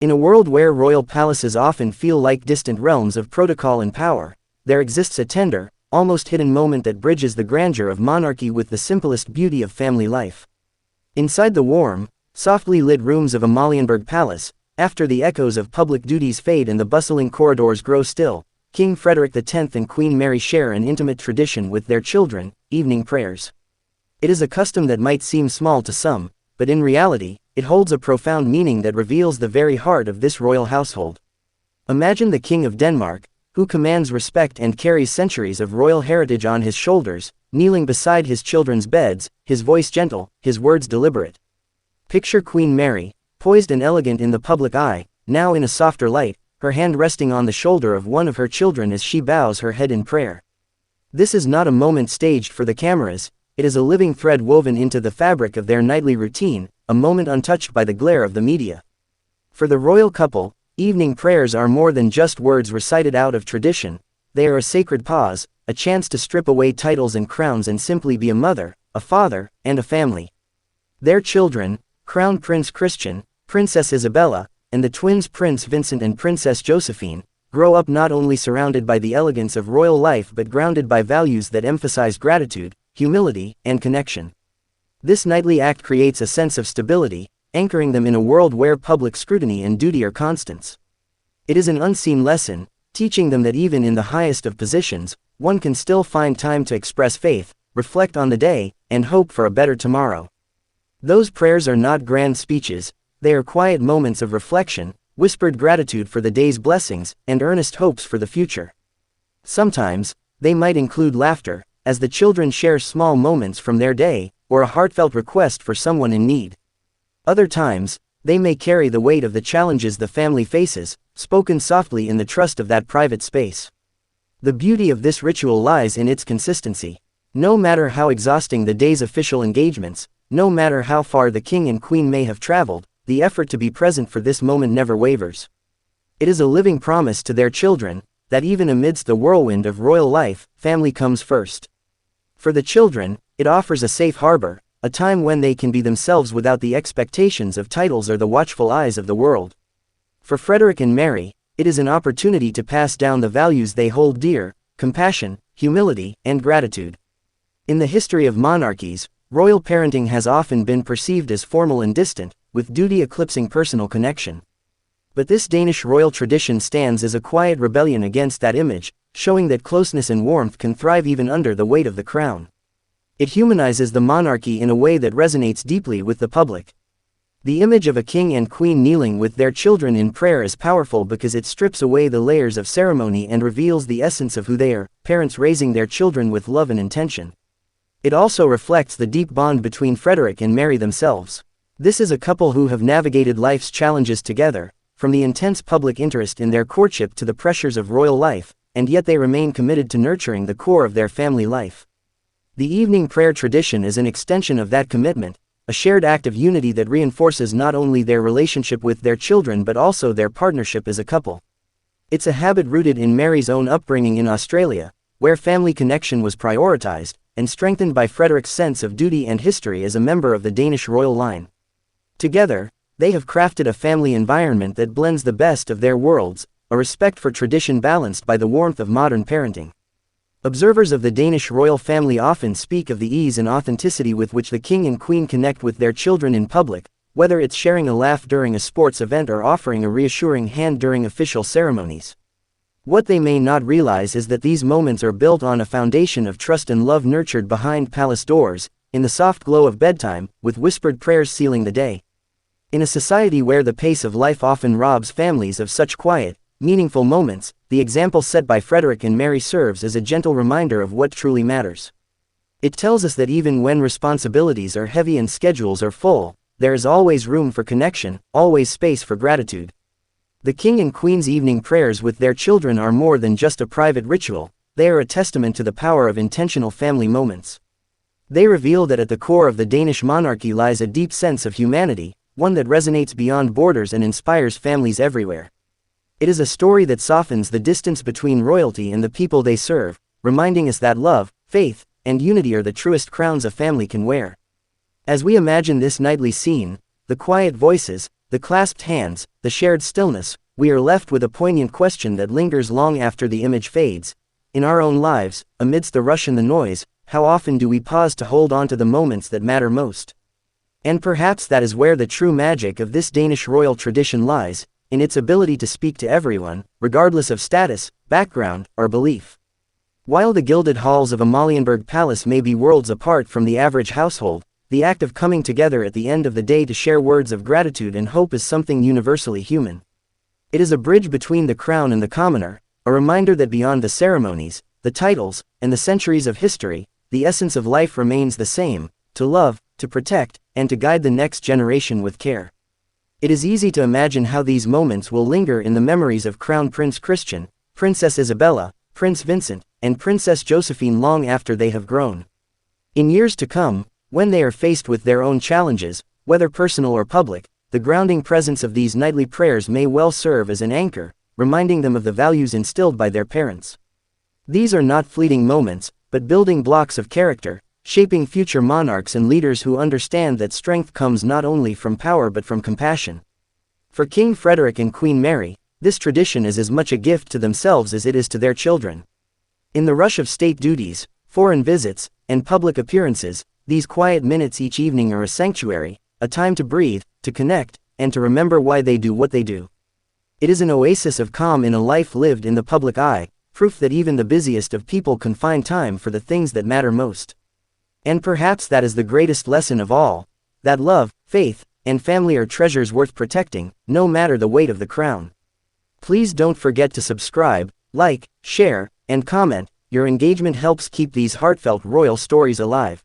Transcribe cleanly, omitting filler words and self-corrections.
In a world where royal palaces often feel like distant realms of protocol and power, there exists a tender, almost hidden moment that bridges the grandeur of monarchy with the simplest beauty of family life. Inside the warm, softly lit rooms of Amalienburg Palace, after the echoes of public duties fade and the bustling corridors grow still, King Frederik X and Queen Mary share an intimate tradition with their children: evening prayers. It is a custom that might seem small to some, but in reality, it holds a profound meaning that reveals the very heart of this royal household. Imagine the King of Denmark, who commands respect and carries centuries of royal heritage on his shoulders, kneeling beside his children's beds, his voice gentle, his words deliberate. Picture Queen Mary, poised and elegant in the public eye, now in a softer light, her hand resting on the shoulder of one of her children as she bows her head in prayer. This is not a moment staged for the cameras, it is a living thread woven into the fabric of their nightly routine, a moment untouched by the glare of the media. For the royal couple, evening prayers are more than just words recited out of tradition, they are a sacred pause, a chance to strip away titles and crowns and simply be a mother, a father, and a family. Their children, Crown Prince Christian, Princess Isabella, and the twins Prince Vincent and Princess Josephine, grow up not only surrounded by the elegance of royal life but grounded by values that emphasize gratitude, humility, and connection. This nightly act creates a sense of stability, anchoring them in a world where public scrutiny and duty are constants. It is an unseen lesson, teaching them that even in the highest of positions, one can still find time to express faith, reflect on the day, and hope for a better tomorrow. Those prayers are not grand speeches, they are quiet moments of reflection, whispered gratitude for the day's blessings, and earnest hopes for the future. Sometimes, they might include laughter, as the children share small moments from their day, or a heartfelt request for someone in need. Other times, they may carry the weight of the challenges the family faces, spoken softly in the trust of that private space. The beauty of this ritual lies in its consistency. No matter how exhausting the day's official engagements, no matter how far the king and queen may have traveled, the effort to be present for this moment never wavers. It is a living promise to their children, that even amidst the whirlwind of royal life, family comes first. For the children, it offers a safe harbor, a time when they can be themselves without the expectations of titles or the watchful eyes of the world. For Frederik and Mary, it is an opportunity to pass down the values they hold dear: compassion, humility, and gratitude. In the history of monarchies, royal parenting has often been perceived as formal and distant, with duty eclipsing personal connection. But this Danish royal tradition stands as a quiet rebellion against that image, showing that closeness and warmth can thrive even under the weight of the crown. It humanizes the monarchy in a way that resonates deeply with the public. The image of a king and queen kneeling with their children in prayer is powerful because it strips away the layers of ceremony and reveals the essence of who they are, parents raising their children with love and intention. It also reflects the deep bond between Frederik and Mary themselves. This is a couple who have navigated life's challenges together, from the intense public interest in their courtship to the pressures of royal life, and yet they remain committed to nurturing the core of their family life. The evening prayer tradition is an extension of that commitment, a shared act of unity that reinforces not only their relationship with their children but also their partnership as a couple. It's a habit rooted in Mary's own upbringing in Australia, where family connection was prioritized, and strengthened by Frederik's sense of duty and history as a member of the Danish royal line. Together, they have crafted a family environment that blends the best of their worlds, a respect for tradition balanced by the warmth of modern parenting. Observers of the Danish royal family often speak of the ease and authenticity with which the king and queen connect with their children in public, whether it's sharing a laugh during a sports event or offering a reassuring hand during official ceremonies. What they may not realize is that these moments are built on a foundation of trust and love nurtured behind palace doors, in the soft glow of bedtime, with whispered prayers sealing the day. In a society where the pace of life often robs families of such quiet, meaningful moments, the example set by Frederik and Mary serves as a gentle reminder of what truly matters. It tells us that even when responsibilities are heavy and schedules are full, there is always room for connection, always space for gratitude. The king and queen's evening prayers with their children are more than just a private ritual, they are a testament to the power of intentional family moments. They reveal that at the core of the Danish monarchy lies a deep sense of humanity, one that resonates beyond borders and inspires families everywhere. It is a story that softens the distance between royalty and the people they serve, reminding us that love, faith, and unity are the truest crowns a family can wear. As we imagine this nightly scene, the quiet voices, the clasped hands, the shared stillness, we are left with a poignant question that lingers long after the image fades. In our own lives, amidst the rush and the noise, how often do we pause to hold on to the moments that matter most? And perhaps that is where the true magic of this Danish royal tradition lies, in its ability to speak to everyone, regardless of status, background, or belief. While the gilded halls of Amalienborg Palace may be worlds apart from the average household, the act of coming together at the end of the day to share words of gratitude and hope is something universally human. It is a bridge between the crown and the commoner, a reminder that beyond the ceremonies, the titles, and the centuries of history, the essence of life remains the same: to love, to protect, and to guide the next generation with care. It is easy to imagine how these moments will linger in the memories of Crown Prince Christian, Princess Isabella, Prince Vincent, and Princess Josephine long after they have grown. In years to come, when they are faced with their own challenges, whether personal or public, the grounding presence of these nightly prayers may well serve as an anchor, reminding them of the values instilled by their parents. These are not fleeting moments, but building blocks of character, shaping future monarchs and leaders who understand that strength comes not only from power but from compassion. For King Frederik and Queen Mary, this tradition is as much a gift to themselves as it is to their children. In the rush of state duties, foreign visits, and public appearances, these quiet minutes each evening are a sanctuary, a time to breathe, to connect, and to remember why they do what they do. It is an oasis of calm in a life lived in the public eye, proof that even the busiest of people can find time for the things that matter most. And perhaps that is the greatest lesson of all, that love, faith, and family are treasures worth protecting, no matter the weight of the crown. Please don't forget to subscribe, like, share, and comment. Your engagement helps keep these heartfelt royal stories alive.